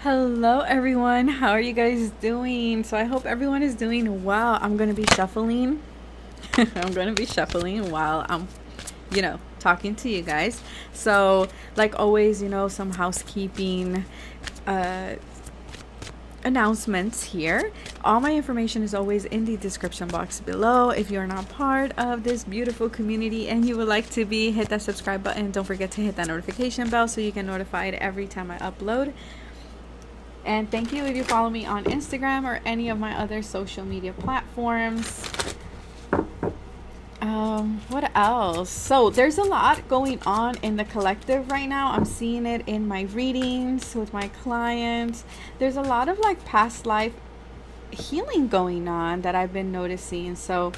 Hello everyone, how are you guys doing? So I hope everyone is doing well. I'm going to be shuffling. I'm going to be shuffling while I'm, talking to you guys. So, like always, some housekeeping uh announcements here. All my information is always in the description box below. If you're not part of this beautiful community and you would like to be, hit that subscribe button. Don't forget to hit that notification bell so you get notified every time I upload. And thank you if you follow me on Instagram or any of my other social media platforms. What else? So there's a lot going on in the collective right now. I'm seeing it in my readings with my clients. There's a lot of like past life healing going on that I've been noticing. So,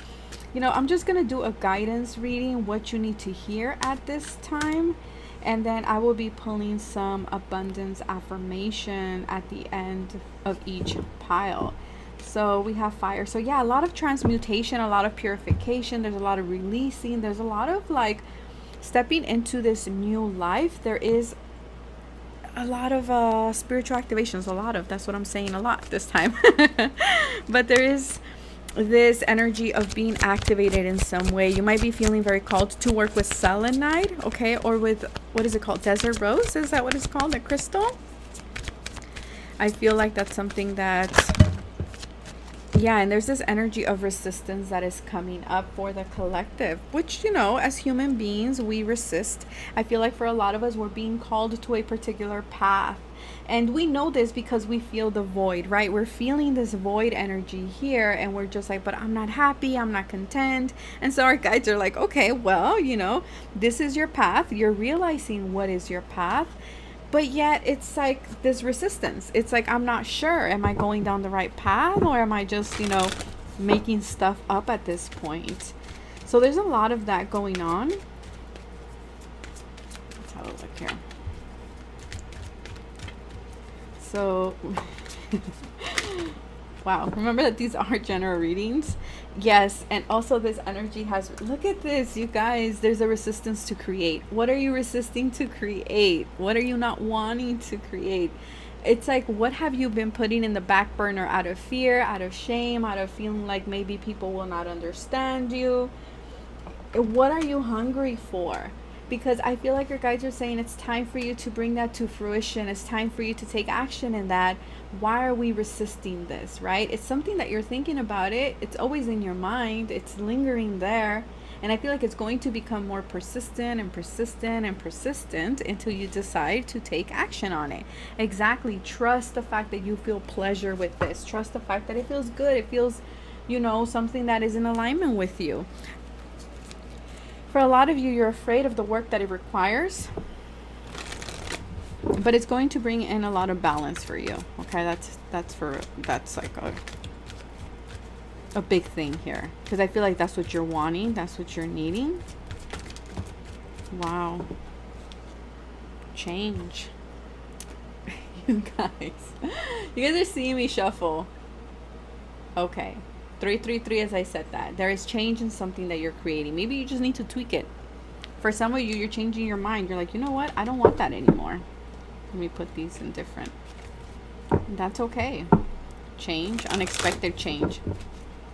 I'm just going to do a guidance reading, what you need to hear at this time. And then I will be pulling some abundance affirmation at the end of each pile. So we have fire. So yeah, a lot of transmutation, a lot of purification. There's a lot of releasing. There's a lot of like stepping into this new life. There is a lot of spiritual activations. That's what I'm saying a lot this time. But there is this energy of being activated in some way. You might be feeling very called to work with selenite, okay, or with, what is it called, desert rose? Is that what it's called, the crystal? I feel like that's something that, yeah, and there's this energy of resistance that is coming up for the collective, which, as human beings, we resist. I feel like for a lot of us, we're being called to a particular path. And we know this because we feel the void, right? We're feeling this void energy here, and we're just like, but I'm not happy, I'm not content. And so our guides are like, okay, well, this is your path. You're realizing what is your path. But yet it's like this resistance. It's like, I'm not sure. Am I going down the right path, or am I just, making stuff up at this point? So there's a lot of that going on. Let's have a look here. So, wow, remember that these are general readings? Yes, and also this energy has, look at this, you guys, there's a resistance to create. What are you resisting to create? What are you not wanting to create? It's like, what have you been putting in the back burner out of fear, out of shame, out of feeling like maybe people will not understand you? What are you hungry for? Because I feel like your guides are saying it's time for you to bring that to fruition. It's time for you to take action in that. Why are we resisting this, right? It's something that you're thinking about it. It's always in your mind. It's lingering there. And I feel like it's going to become more persistent and persistent and persistent until you decide to take action on it. Exactly. Trust the fact that you feel pleasure with this. Trust the fact that it feels good. It feels, something that is in alignment with you. For a lot of you, you're afraid of the work that it requires, but it's going to bring in a lot of balance for you. Okay, that's like a big thing here, because I feel like that's what you're wanting, that's what you're needing. Wow. Change. You guys are seeing me shuffle. Okay. 333, as I said that. There is change in something that you're creating. Maybe you just need to tweak it. For some of you, you're changing your mind. You're like, you know what? I don't want that anymore. Let me put these in different. That's okay. Change, unexpected change.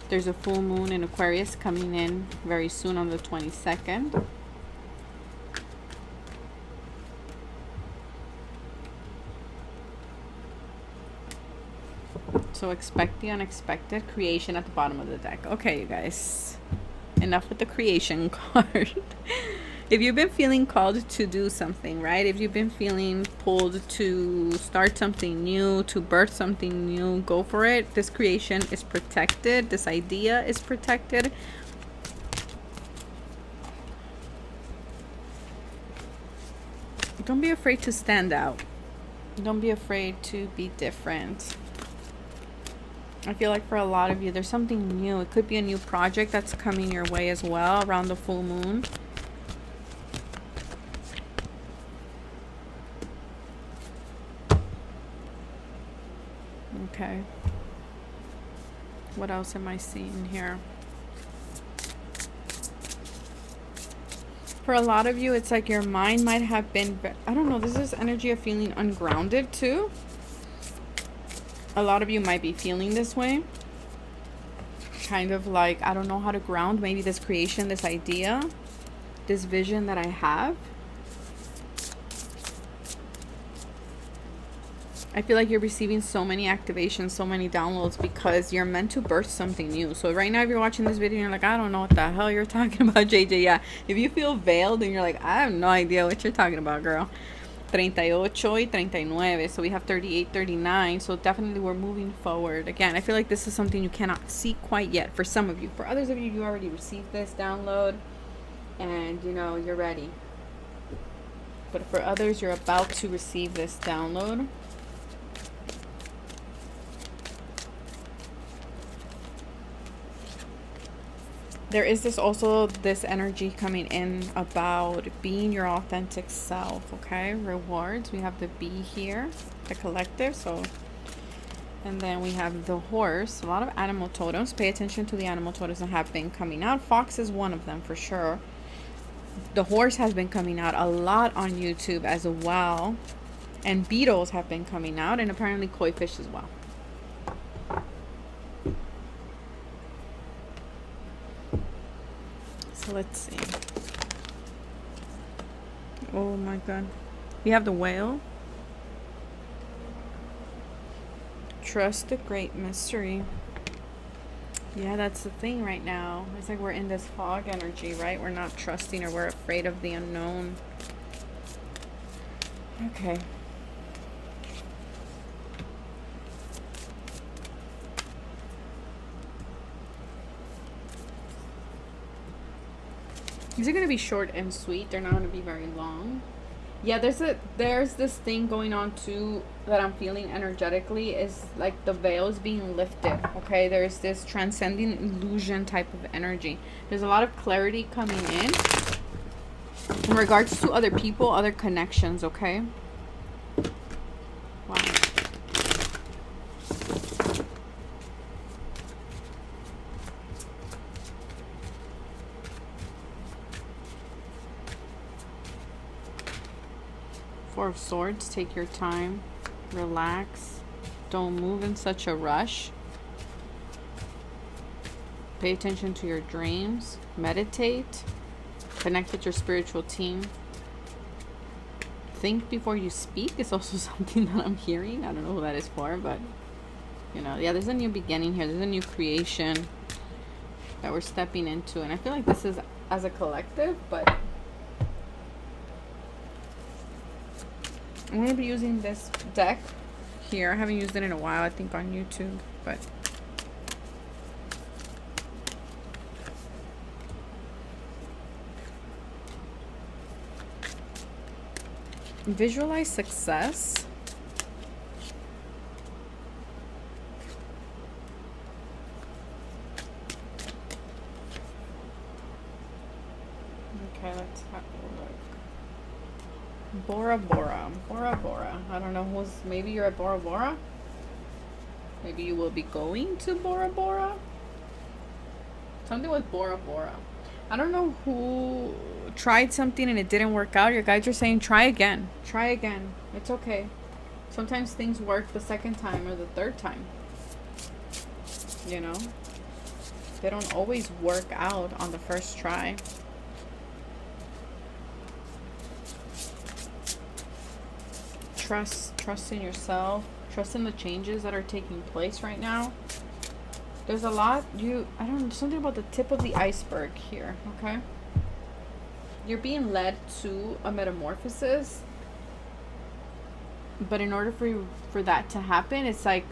There's a full moon in Aquarius coming in very soon on the 22nd. So expect the unexpected. Creation at the bottom of the deck. Okay, you guys. Enough with the creation card. If you've been feeling called to do something, right? If you've been feeling pulled to start something new, to birth something new, go for it. This creation is protected. This idea is protected. Don't be afraid to stand out. Don't be afraid to be different. I feel like for a lot of you, there's something new. It could be a new project that's coming your way as well around the full moon. Okay. What else am I seeing here? For a lot of you, it's like your mind might have been, I don't know, this is energy of feeling ungrounded too. A lot of you might be feeling this way. Kind of like, I don't know how to ground maybe this creation, this idea, this vision that I have. I feel like you're receiving so many activations, so many downloads, because you're meant to birth something new. So right now, if you're watching this video and you're like, I don't know what the hell you're talking about, JJ. Yeah, if you feel veiled and you're like, I have no idea what you're talking about, girl. 38 y 39. So we have 38, 39. So definitely we're moving forward. Again, I feel like this is something you cannot see quite yet for some of you. For others of you, you already received this download and, you know, you're ready. But for others, you're about to receive this download. There is this energy coming in about being your authentic self, okay? Rewards. We have the bee here, the collective. So, and then we have the horse. A lot of animal totems. Pay attention to the animal totems that have been coming out. Fox is one of them for sure. The horse has been coming out a lot on YouTube as well. And beetles have been coming out. And apparently koi fish as well. So let's see. Oh my god. We have the whale. Trust the great mystery. Yeah, that's the thing right now. It's like we're in this fog energy, right? We're not trusting, or we're afraid of the unknown. Okay. These are going to be short and sweet. They're not going to be very long. Yeah, there's this thing going on too that I'm feeling energetically, is like the veil is being lifted. Okay, there's this transcending illusion type of energy. There's a lot of clarity coming in regards to other people, other connections. Okay. Wow. Four of Swords. Take your time. Relax. Don't move in such a rush. Pay attention to your dreams. Meditate. Connect with your spiritual team. Think before you speak is also something that I'm hearing. I don't know who that is for, but you know, yeah, there's a new beginning here. There's a new creation that we're stepping into. And I feel like this is as a collective, but I'm going to be using this deck here. I haven't used it in a while, I think, on YouTube, but visualize success. Okay, let's have a look. Bora Bora. Bora Bora. I don't know who's... Maybe you're at Bora Bora? Maybe you will be going to Bora Bora? Something with Bora Bora. I don't know who tried something and it didn't work out. Your guides are saying try again. Try again. It's okay. Sometimes things work the second time or the third time. You know? They don't always work out on the first try. Trust in yourself. Trust in the changes that are taking place right now. There's a lot I don't know, something about the tip of the iceberg here, okay? You're being led to a metamorphosis. But in order for that to happen, it's like,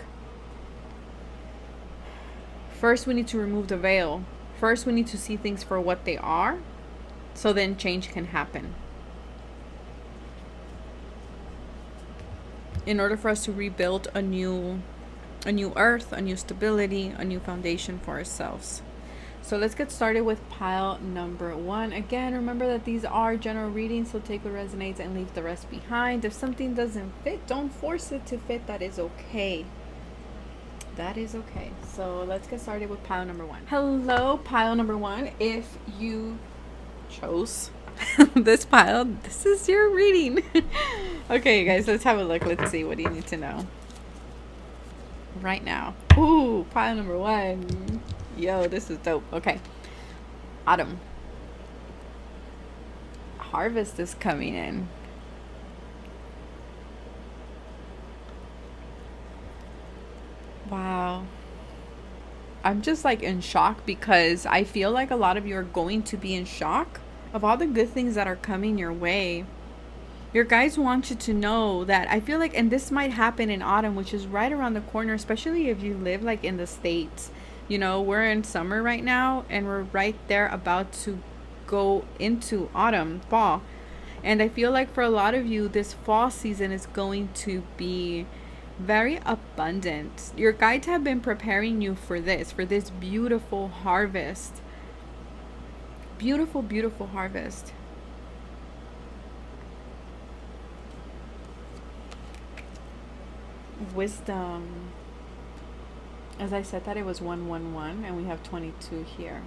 first we need to remove the veil. First we need to see things for what they are, so then change can happen. In order for us to rebuild a new earth, a new stability, a new foundation for ourselves. So let's get started with pile number 1. Again, remember that these are general readings, so take what resonates and leave the rest behind. If something doesn't fit, don't force it to fit. That is okay. That is okay. So let's get started with pile number 1. Hello, pile number 1. If you chose this pile, this is your reading. Okay, guys, let's have a look. Let's see. What do you need to know? right now. Ooh, pile number one. Yo, this is dope. Okay. Autumn. Harvest is coming in. Wow. I'm just like in shock because I feel like a lot of you are going to be in shock of all the good things that are coming your way. Your guides want you to know that I feel like, and this might happen in autumn, which is right around the corner, especially if you live like in the States. You know, we're in summer right now and we're right there about to go into autumn, fall. And I feel like for a lot of you, this fall season is going to be very abundant. Your guides have been preparing you for this beautiful harvest. Beautiful, beautiful harvest. Wisdom. As I said that it was 111 and we have 22 here.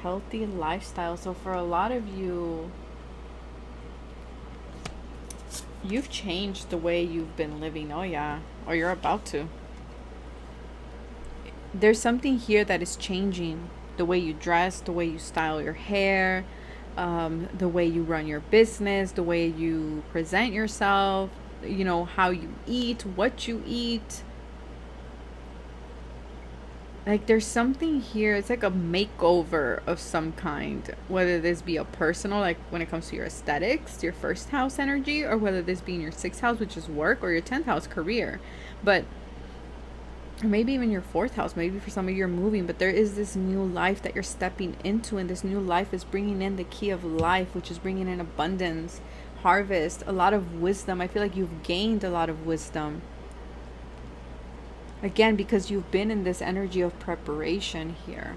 Healthy lifestyle. So for a lot of you, you've changed the way you've been living. Oh yeah, or you're about to. There's something here that is changing. The way you dress, the way you style your hair, the way you run your business, the way you present yourself, you know, how you eat, what you eat. Like there's something here, it's like a makeover of some kind, whether this be a personal, like when it comes to your aesthetics, your first house energy, or whether this be in your sixth house, which is work, or your 10th house, career. But or maybe even your fourth house, maybe for some of you you're moving, but there is this new life that you're stepping into, and this new life is bringing in the key of life, which is bringing in abundance, harvest, a lot of wisdom. I feel like you've gained a lot of wisdom. Again, because you've been in this energy of preparation here.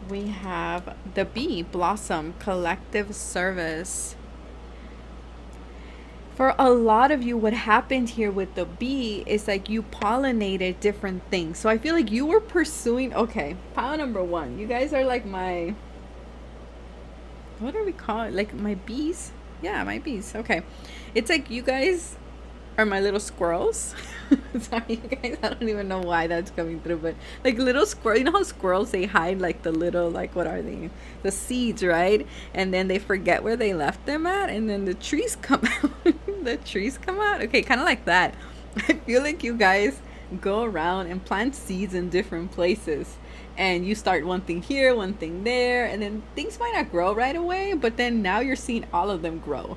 We have the bee, blossom, collective service. For a lot of you, what happened here with the bee is like you pollinated different things. So I feel like you were pursuing, okay, pile number one. You guys are like my, what do we call it? Like my bees? Yeah, my bees. Okay. It's like you guys are my little squirrels. Sorry, you guys, I don't even know why that's coming through, but like little squirrel, you know how squirrels, they hide like the little, like what are they? The seeds, right? And then they forget where they left them at, and then the trees come out. The trees come out. Okay, kind of like that. I feel like you guys go around and plant seeds in different places. And you start one thing here, one thing there, and then things might not grow right away, but then now you're seeing all of them grow.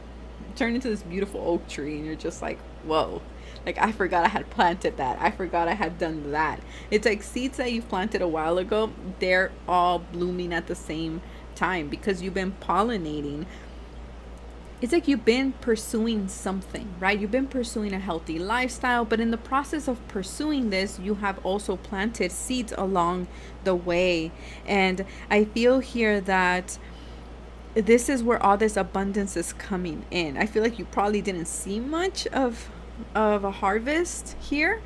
Turn into this beautiful oak tree, and you're just like, whoa, like I forgot I had planted that, I forgot I had done that. It's like seeds that you've planted a while ago, they're all blooming at the same time because you've been pollinating. It's like you've been pursuing something, right? You've been pursuing a healthy lifestyle, but in the process of pursuing this, you have also planted seeds along the way. And I feel here that this is where all this abundance is coming in. I feel like you probably didn't see much of a harvest here,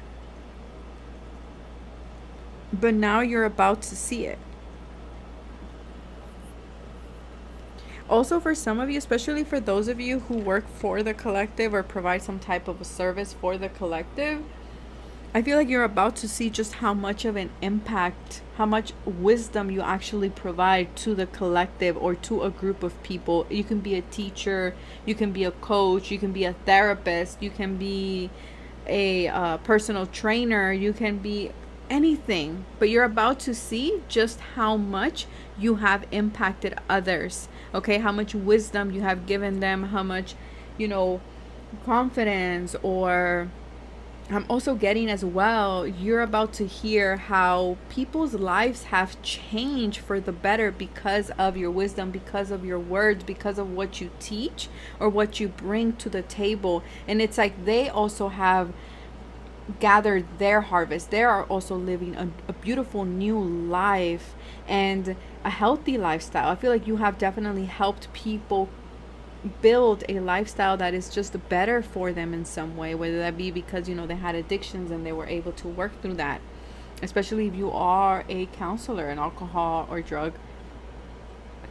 but now you're about to see it. Also, for some of you, especially for those of you who work for the collective or provide some type of a service for the collective, I feel like you're about to see just how much of an impact, how much wisdom you actually provide to the collective or to a group of people. You can be a teacher, you can be a coach, you can be a therapist, you can be a personal trainer, you can be anything. But you're about to see just how much you have impacted others. Okay, how much wisdom you have given them, how much, you know, confidence, or I'm also getting as well, you're about to hear how people's lives have changed for the better because of your wisdom, because of your words, because of what you teach or what you bring to the table. And it's like they also have gathered their harvest. They are also living a beautiful new life and a healthy lifestyle. I feel like you have definitely helped people build a lifestyle that is just better for them in some way, whether that be because, you know, they had addictions and they were able to work through that, especially if you are a counselor, an alcohol or drug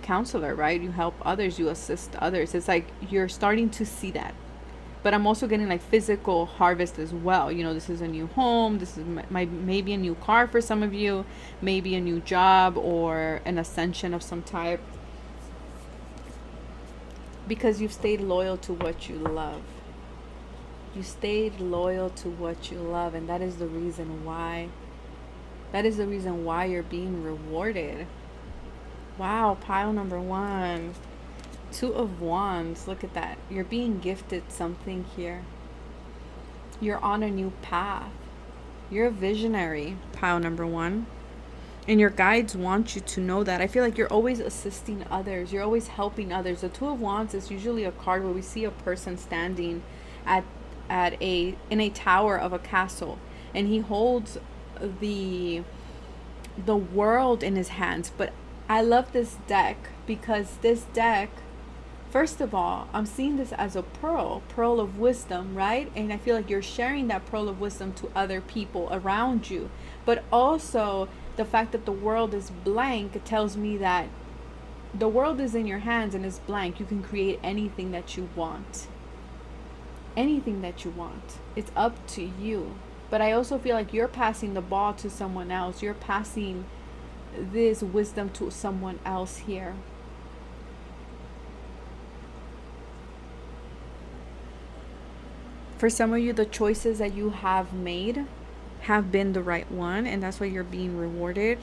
counselor, right? You help others, you assist others. It's like you're starting to see that. but I'm also getting like physical harvest as well. You know, this is a new home. This is maybe a new car for some of you, maybe a new job or an ascension of some type, because you've stayed loyal to what you love. You stayed loyal to what you love, and that is the reason why. That is the reason why you're being rewarded. Wow, pile number 1. 2 of Wands. Look at that. You're being gifted something here. You're on a new path. You're a visionary, pile number 1. And your guides want you to know that. I feel like you're always assisting others. You're always helping others. The 2 of Wands is usually a card where we see a person standing in a tower of a castle, and he holds the world in his hands. But I love this deck because this deck, first of all, I'm seeing this as a pearl of wisdom, right? And I feel like you're sharing that pearl of wisdom to other people around you. But also the fact that the world is blank tells me that the world is in your hands and is blank. You can create anything that you want. Anything that you want. It's up to you. But I also feel like you're passing the ball to someone else. You're passing this wisdom to someone else here. For some of you, the choices that you have made have been the right one, and that's why you're being rewarded.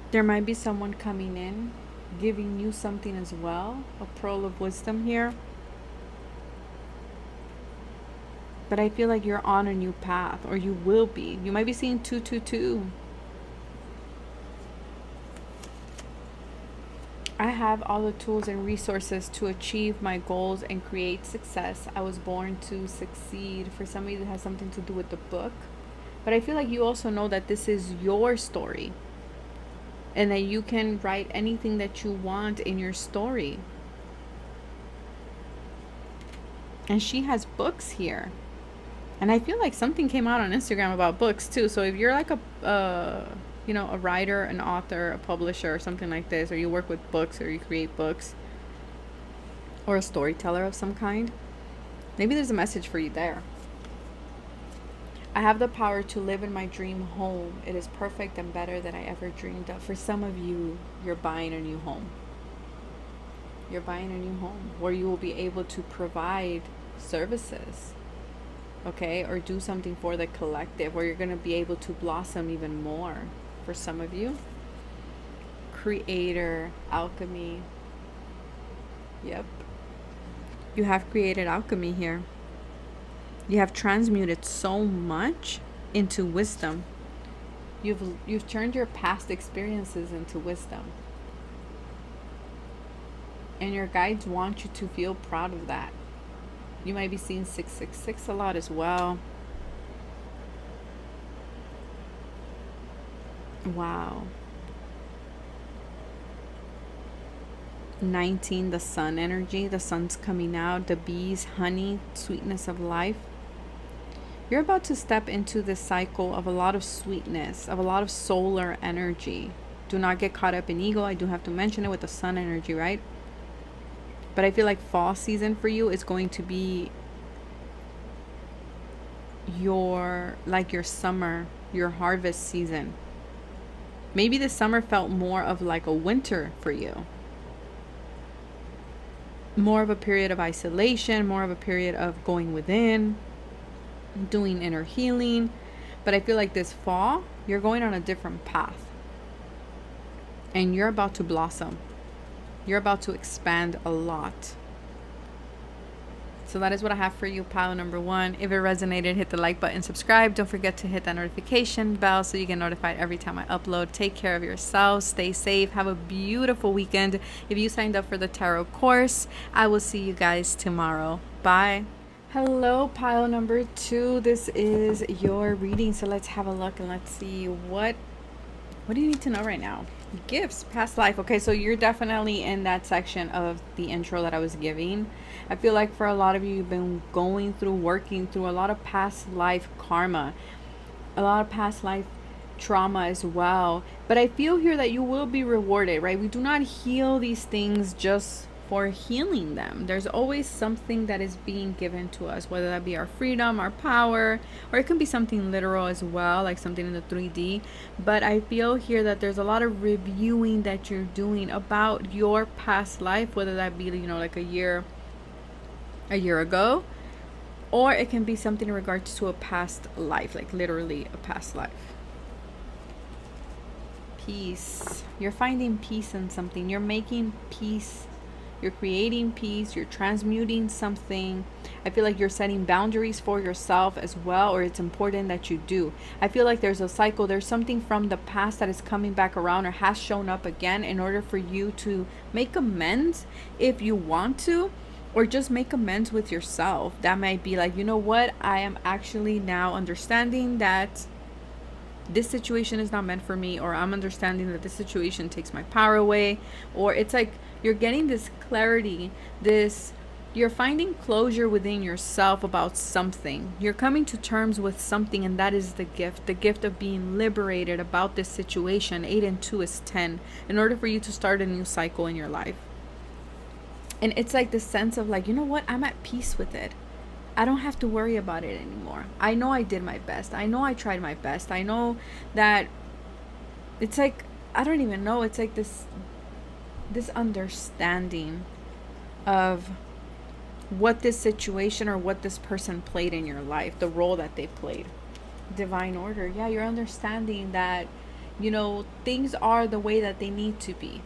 There might be someone coming in, giving you something as well, a pearl of wisdom here. But I feel like you're on a new path, or you will be. You might be seeing 222. I have all the tools and resources to achieve my goals and create success. I was born to succeed. For somebody that has something to do with the book. But I feel like you also know that this is your story, and that you can write anything that you want in your story. And she has books here. And I feel like something came out on Instagram about books too. So if you're like a writer, an author, a publisher, or something like this, or you work with books, or you create books, or a storyteller of some kind, maybe there's a message for you there. I have the power to live in my dream home. It is perfect and better than I ever dreamed of. For some of you, you're buying a new home. You're buying a new home where you will be able to provide services, okay, or do something for the collective, where you're going to be able to blossom even more. For some of you, creator, alchemy. Yep. You have created alchemy here. You have transmuted so much into wisdom. You've turned your past experiences into wisdom. And your guides want you to feel proud of that. You might be seeing 666 a lot as well. Wow. 19, the sun energy. The sun's coming out. The bees, honey, sweetness of life. You're about to step into this cycle of a lot of sweetness, of a lot of solar energy. Do not get caught up in ego. I do have to mention it with the sun energy, right? But I feel like fall season for you is going to be your summer, your harvest season. Maybe the summer felt more of like a winter for you. More of a period of isolation, more of a period of going within, doing inner healing. But I feel like this fall, you're going on a different path. And you're about to blossom. You're about to expand a lot. So that is what I have for you, pile number 1. If it resonated, hit the like button, subscribe. Don't forget to hit that notification bell so you get notified every time I upload. Take care of yourselves. Stay safe. Have a beautiful weekend. If you signed up for the tarot course, I will see you guys tomorrow. Bye. Hello, pile number 2. This is your reading. So let's have a look and let's see what do you need to know right now? Gifts, past life. Okay, so you're definitely in that section of the intro that I was giving. I feel like for a lot of you, you've been working through a lot of past life karma, a lot of past life trauma as well. But I feel here that you will be rewarded, right? We do not heal these things just for healing them. There's always something that is being given to us, whether that be our freedom, our power, or it can be something literal as well, like something in the 3D. But I feel here that there's a lot of reviewing that you're doing about your past life, whether that be, you know, like a year ago, or it can be something in regards to a past life, like literally a past life. Peace. You're finding peace in something. You're making peace. You're creating peace. You're transmuting something. I feel like you're setting boundaries for yourself as well, or it's important that you do. I feel like there's a cycle. There's something from the past that is coming back around or has shown up again in order for you to make amends if you want to, or just make amends with yourself. That might be like, you know what? I am actually now understanding that this situation is not meant for me, or I'm understanding that this situation takes my power away, or it's like you're getting this clarity, you're finding closure within yourself about something. You're coming to terms with something, and that is the gift of being liberated about this situation. 8 and 2 is 10, in order for you to start a new cycle in your life. And it's like the sense of like, you know what? I'm at peace with it. I don't have to worry about it anymore. I know I did my best. I know I tried my best. I know that it's like, I don't even know. It's like this understanding of what this situation or what this person played in your life, the role that they played. Divine order. Yeah, you're understanding that, you know, things are the way that they need to be.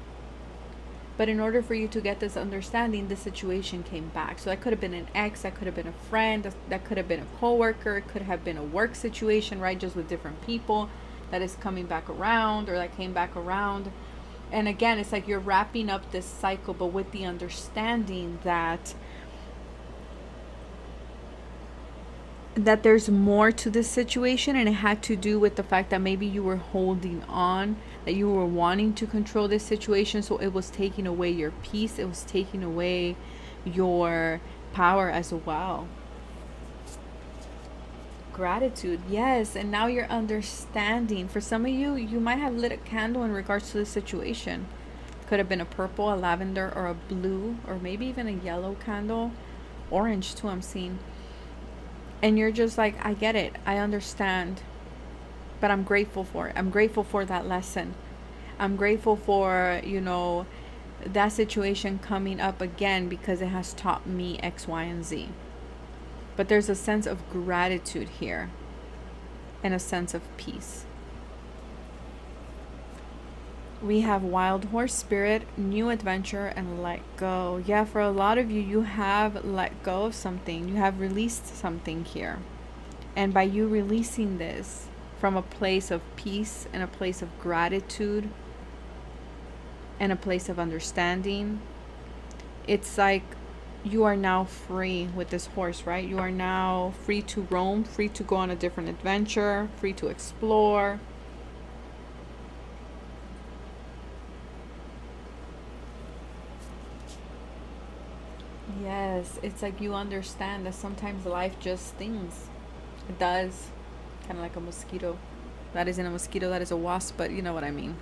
But in order for you to get this understanding, the situation came back. So that could have been an ex, that could have been a friend, that could have been a coworker, it could have been a work situation, right? Just with different people that is coming back around, or that came back around. And again, it's like you're wrapping up this cycle, but with the understanding that there's more to this situation, and it had to do with the fact that maybe you were holding on, that you were wanting to control this situation, so it was taking away your peace, it was taking away your power as well. Gratitude, yes. And now you're understanding. For some of you, you might have lit a candle in regards to the situation. Could have been a purple, a lavender, or a blue, or maybe even a yellow candle. Orange too, I'm seeing. And you're just like, I get it, I understand, but I'm grateful for it. I'm grateful for that lesson. I'm grateful for, you know, that situation coming up again, because it has taught me X, Y, and Z. But there's a sense of gratitude here and a sense of peace. We have wild horse spirit, new adventure, and let go. Yeah, for a lot of you, you have let go of something. You have released something here. And by you releasing this from a place of peace and a place of gratitude and a place of understanding, it's like you are now free with this horse, right? You are now free to roam, free to go on a different adventure, free to explore. Yes, it's like you understand that sometimes life just stings. It does. Kind of like a mosquito. That isn't a mosquito, that is a wasp, but you know what I mean.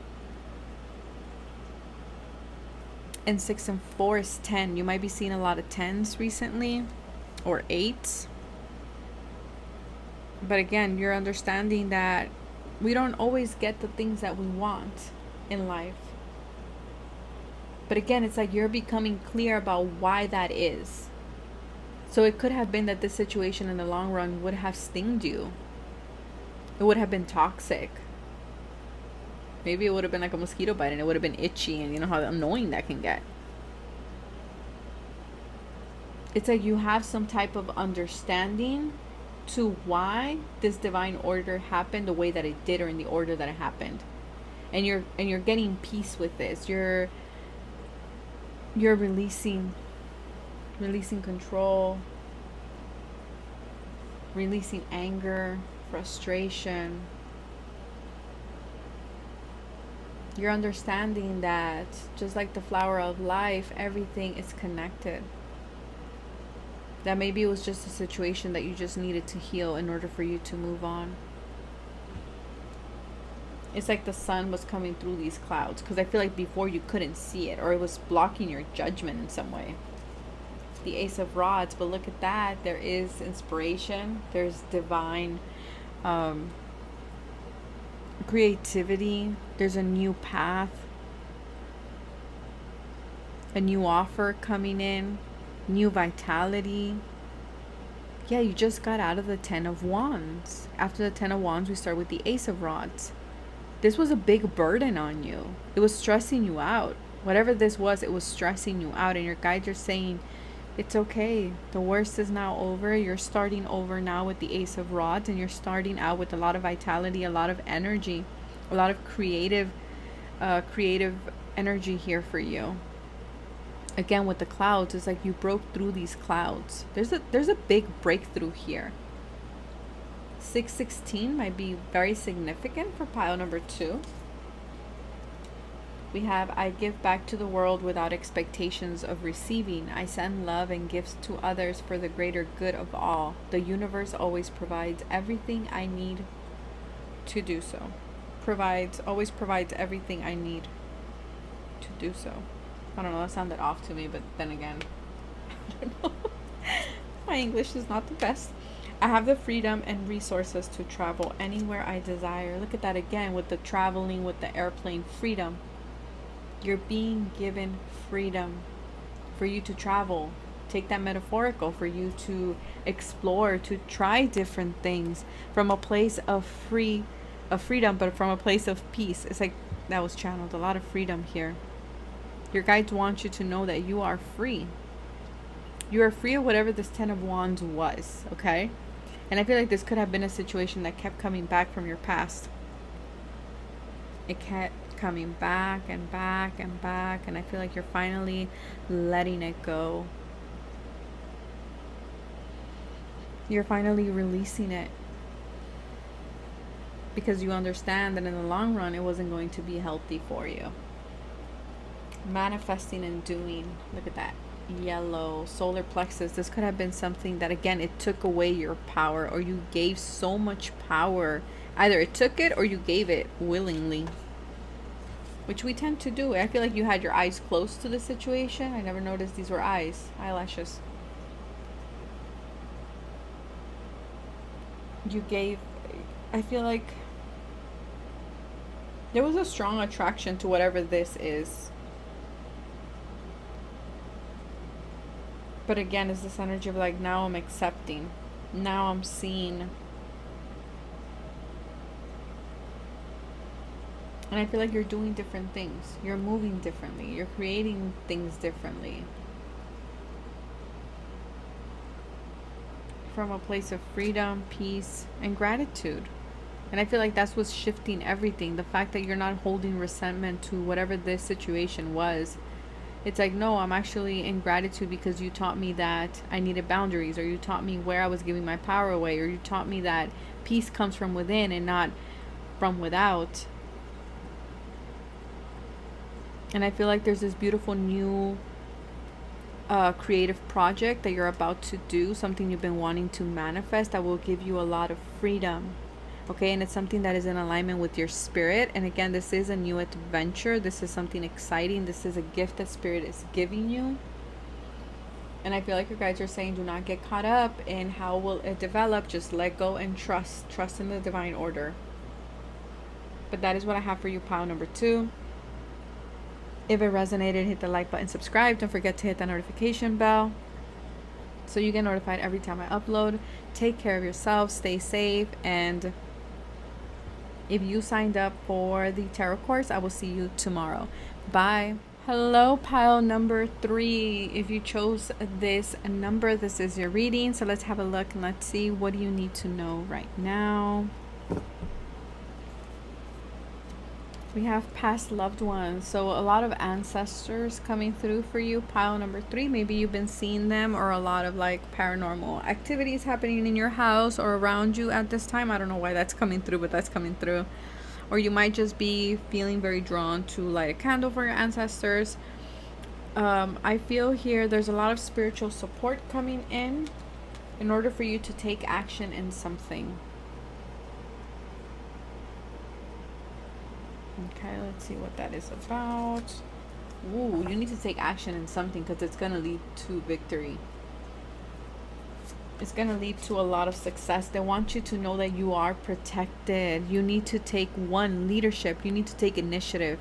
And 6 and 4 is 10. You might be seeing a lot of 10s recently, or 8s. But again, you're understanding that we don't always get the things that we want in life. But again, it's like you're becoming clear about why that is. So it could have been that this situation in the long run would have stinged you. It would have been toxic. Maybe it would have been like a mosquito bite, and it would have been itchy, and you know how annoying that can get. It's like you have some type of understanding to why this divine order happened the way that it did, or in the order that it happened. And you're getting peace with this. You're releasing control, releasing anger, frustration. You're understanding that just like the flower of life, everything is connected. That maybe it was just a situation that you just needed to heal in order for you to move on. It's like the sun was coming through these clouds, because I feel like before you couldn't see it, or it was blocking your judgment in some way. The Ace of Rods, but look at that. There is inspiration. There's divine creativity. There's a new path, a new offer coming in, new vitality. Yeah, you just got out of the Ten of Wands. After the Ten of Wands, we start with the Ace of Rods. This was a big burden on you. It was stressing you out. Whatever this was, it was stressing you out. And your guides are saying, it's okay. The worst is now over. You're starting over now with the Ace of Rods. And you're starting out with a lot of vitality, a lot of energy, a lot of creative energy here for you. Again, with the clouds, it's like you broke through these clouds. There's a big breakthrough here. 616 might be very significant for pile number 2. We have, I give back to the world without expectations of receiving. I send love and gifts to others for the greater good of all. The universe always provides everything I need to do so. Always provides everything I need to do so. I don't know, that sounded off to me, but then again, I don't know. My English is not the best. I have the freedom and resources to travel anywhere I desire. Look at that again with the traveling, with the airplane. Freedom. You're being given freedom for you to travel. Take that metaphorical, for you to explore, to try different things from a place of freedom, but from a place of peace. It's like that was channeled. A lot of freedom here. Your guides want you to know that you are free. You are free of whatever this Ten of Wands was, okay? And I feel like this could have been a situation that kept coming back from your past. It kept coming back and back and back, and I feel like you're finally letting it go. You're finally releasing it. Because you understand that in the long run, it wasn't going to be healthy for you. Manifesting and doing. Look at that. Yellow solar plexus. This could have been something that, again, it took away your power, or you gave so much power. Either it took it or you gave it willingly, which we tend to do. I feel like you had your eyes close to the situation. I never noticed these were eyelashes. You gave, I feel like there was a strong attraction to whatever this is. But again, it's this energy of like, now I'm accepting. Now I'm seeing. And I feel like you're doing different things. You're moving differently. You're creating things differently. From a place of freedom, peace, and gratitude. And I feel like that's what's shifting everything. The fact that you're not holding resentment to whatever this situation was. It's like, no, I'm actually in gratitude because you taught me that I needed boundaries, or you taught me where I was giving my power away, or you taught me that peace comes from within and not from without. And I feel like there's this beautiful new creative project that you're about to do, something you've been wanting to manifest that will give you a lot of freedom. Okay, and it's something that is in alignment with your spirit. And again, this is a new adventure. This is something exciting. This is a gift that spirit is giving you. And I feel like your guides are saying, do not get caught up in how will it develop. Just let go and trust. Trust in the divine order. But that is what I have for you, pile number 2. If it resonated, hit the like button, subscribe. Don't forget to hit the notification bell so you get notified every time I upload. Take care of yourself. Stay safe. And if you signed up for the tarot course, I will see you tomorrow. Bye. Hello, pile number 3. If you chose this number, this is your reading. So let's have a look and let's see, what do you need to know right now? We have past loved ones. So a lot of ancestors coming through for you, pile number 3. Maybe you've been seeing them, or a lot of like paranormal activities happening in your house or around you at this time. I don't know why that's coming through, but that's coming through. Or you might just be feeling very drawn to light a candle for your ancestors. I feel here there's a lot of spiritual support coming in order for you to take action in something. Okay, let's see what that is about. Ooh, you need to take action in something because it's going to lead to victory. It's going to lead to a lot of success. They want you to know that you are protected. You need to take leadership. You need to take initiative.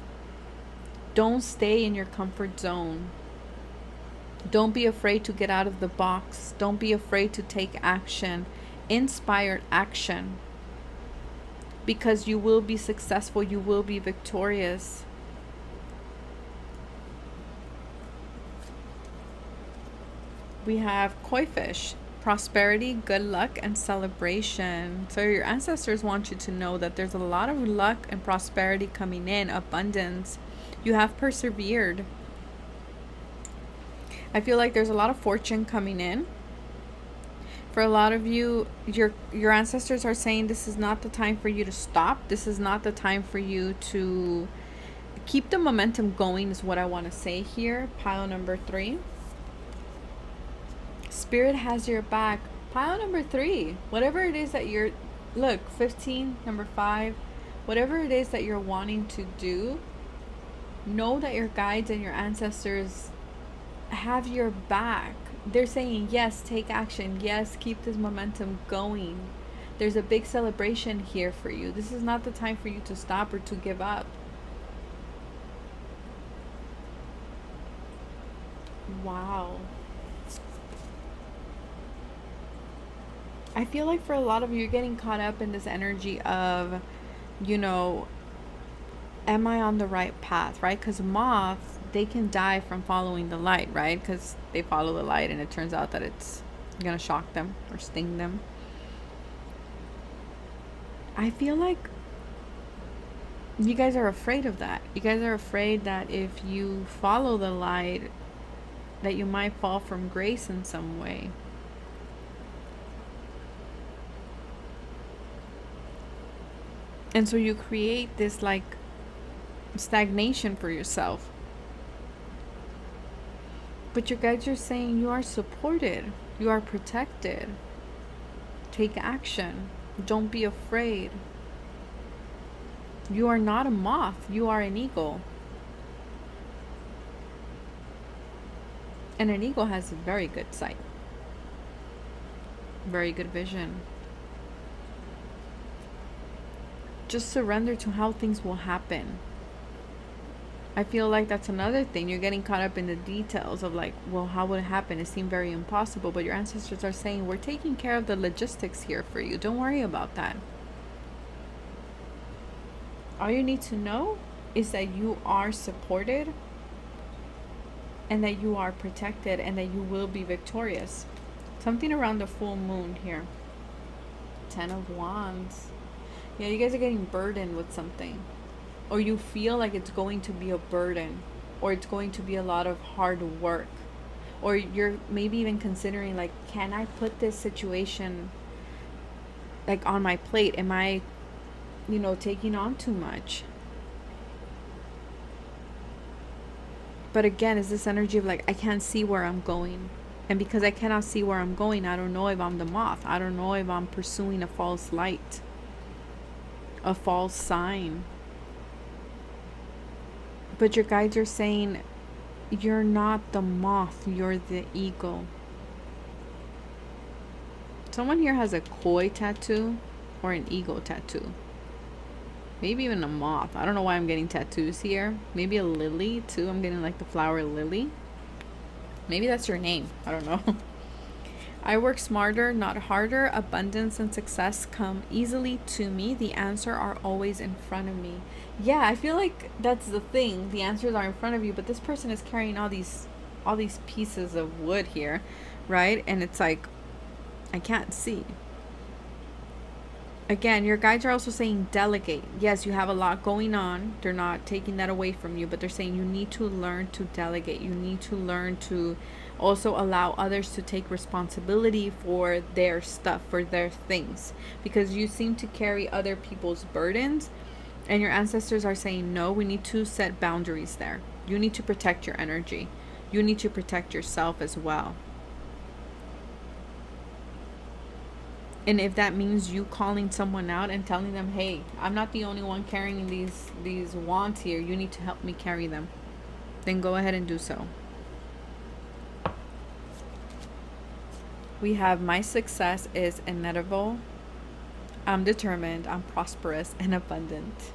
Don't stay in your comfort zone. Don't be afraid to get out of the box. Don't be afraid to take action. Inspired action. Because you will be successful. You will be victorious. We have koi fish. Prosperity, good luck, and celebration. So your ancestors want you to know that there's a lot of luck and prosperity coming in, abundance. You have persevered. I feel like there's a lot of fortune coming in. For a lot of you, your ancestors are saying this is not the time for you to stop. This is not the time for you to keep the momentum going, is what I want to say here. Pile number 3. Spirit has your back. Pile number 3. Whatever it is that you're... Look, 15, number 5. Whatever it is that you're wanting to do, know that your guides and your ancestors have your back. They're saying, yes, take action. Yes, keep this momentum going. There's a big celebration here for you. This is not the time for you to stop or to give up. Wow. I feel like for a lot of you, you're getting caught up in this energy of, you know, am I on the right path, right? Because moths, they can die from following the light, right? Because they follow the light and it turns out that it's going to shock them or sting them. I feel like you guys are afraid of that. You guys are afraid that if you follow the light, that you might fall from grace in some way. And so you create this like stagnation for yourself. But your guides are saying you are supported. You are protected. Take action. Don't be afraid. You are not a moth. You are an eagle. And an eagle has very good sight. Very good vision. Just surrender to how things will happen. I feel like that's another thing. You're getting caught up in the details of like, well, how would it happen? It seemed very impossible. But your ancestors are saying, we're taking care of the logistics here for you. Don't worry about that. All you need to know is that you are supported and that you are protected and that you will be victorious. Something around the full moon here. 10 of Wands. Yeah, you guys are getting burdened with something. Or you feel like it's going to be a burden. Or it's going to be a lot of hard work. Or you're maybe even considering like, can I put this situation like on my plate? Am I, you know, taking on too much? But again, it's this energy of like, I can't see where I'm going. And because I cannot see where I'm going, I don't know if I'm the moth. I don't know if I'm pursuing a false light. A false sign. But your guides are saying, you're not the moth, you're the eagle. Someone here has a koi tattoo or an eagle tattoo. Maybe even a moth. I don't know why I'm getting tattoos here. Maybe a lily too. I'm getting like the flower lily. Maybe that's your name. I don't know. I work smarter, not harder. Abundance and success come easily to me. The answers are always in front of me. Yeah, I feel like that's the thing. The answers are in front of you, but this person is carrying all these pieces of wood here, right? And it's like, I can't see. Again, your guides are also saying delegate. Yes, you have a lot going on. They're not taking that away from you, but they're saying you need to learn to delegate. You need to learn to also allow others to take responsibility for their stuff, for their things, because you seem to carry other people's burdens, and your ancestors are saying, no, we need to set boundaries there. You need to protect your energy. You need to protect yourself as well. And if that means you calling someone out and telling them, hey, I'm not the only one carrying these wands here, you need to help me carry them, then go ahead and do so. We have my success is inevitable. I'm determined. I'm prosperous and abundant.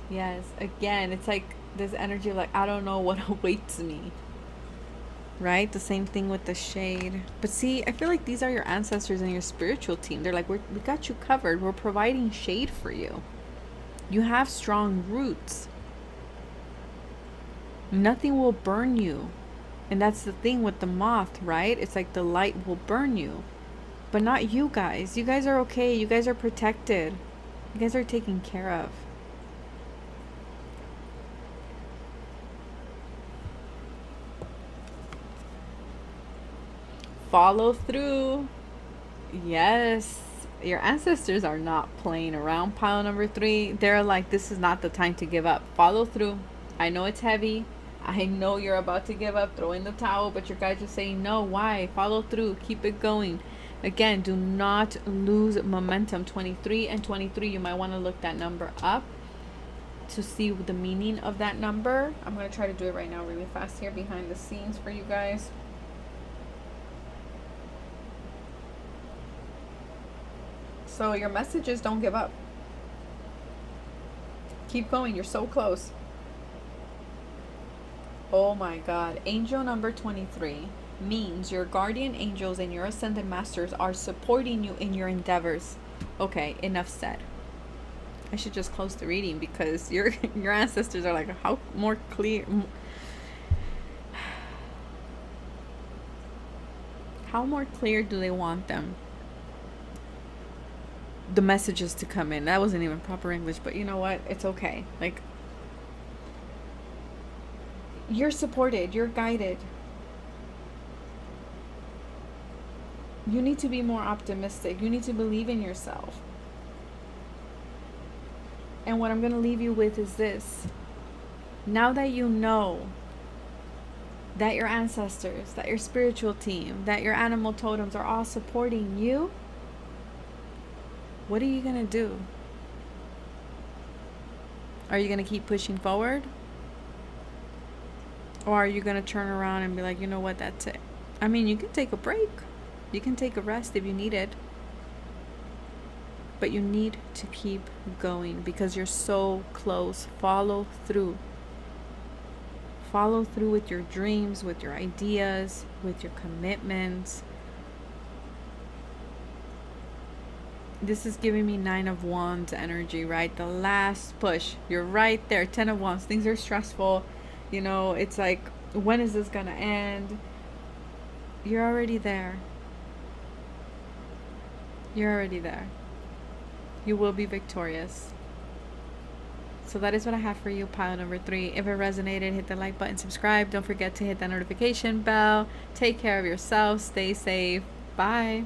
Yes, again, it's like this energy, like, I don't know what awaits me. Right? The same thing with the shade. But see, I feel like these are your ancestors and your spiritual team. They're like, we got you covered. We're providing shade for you. You have strong roots. Nothing will burn you. And that's the thing with the moth, right? It's like the light will burn you. But not you guys. You guys are okay. You guys are protected. You guys are taken care of. Follow through. Yes. Your ancestors are not playing around. Pile number 3. They're like, this is not the time to give up. Follow through. I know it's heavy. I know you're about to give up, throw in the towel, but your guys are saying no. Why? Follow through. Keep it going. Again, do not lose momentum. 23 and 23. You might want to look that number up to see the meaning of that number. I'm going to try to do it right now really fast here behind the scenes for you guys. So your message is don't give up. Keep going. You're so close. Oh my God. Angel number 23 means your guardian angels and your ascended masters are supporting you in your endeavors. Okay, enough said. I should just close the reading because your ancestors are like, how more clear? How more clear do they want them? The messages to come in. That wasn't even proper English, but you know what? It's okay. Like, you're supported. You're guided. You need to be more optimistic. You need to believe in yourself. And what I'm going to leave you with is this. Now that you know that your ancestors, that your spiritual team, that your animal totems are all supporting you, what are you going to do? Are you going to keep pushing forward? Or are you going to turn around and be like, you know what, that's it? I mean, you can take a break. You can take a rest if you need it. But you need to keep going because you're so close. Follow through. Follow through with your dreams, with your ideas, with your commitments. This is giving me 9 of Wands energy, right? The last push. You're right there. 10 of Wands. Things are stressful. You know, it's like, when is this going to end? You're already there. You're already there. You will be victorious. So that is what I have for you, pile number 3. If it resonated, hit the like button, subscribe. Don't forget to hit that notification bell. Take care of yourself. Stay safe. Bye.